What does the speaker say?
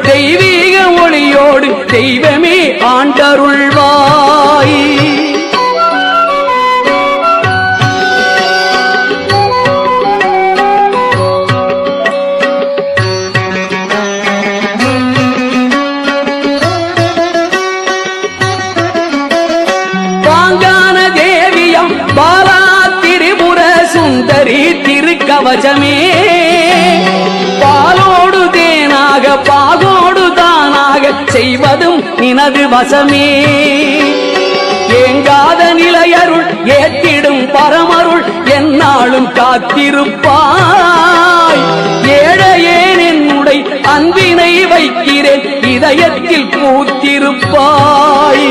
தெய்வீக ஒளியோடு தெய்வமே ஆண்டருள்வாய். பாங்கான தேவியம் பாலா திரிபுர சுந்தரி திருக்கவசமே பாலோடு தேனாக பாகோடு தானாக செய்வதும் நினது வசமே. ஏங்காத நிலையருள் ஏத்திடும் பரமருள் என்னாலும் காத்திருப்பாய். ஏழையேன் என்னுடைய அன்பினை வைக்கிறேன் இதயத்தில் பூத்திருப்பாய்.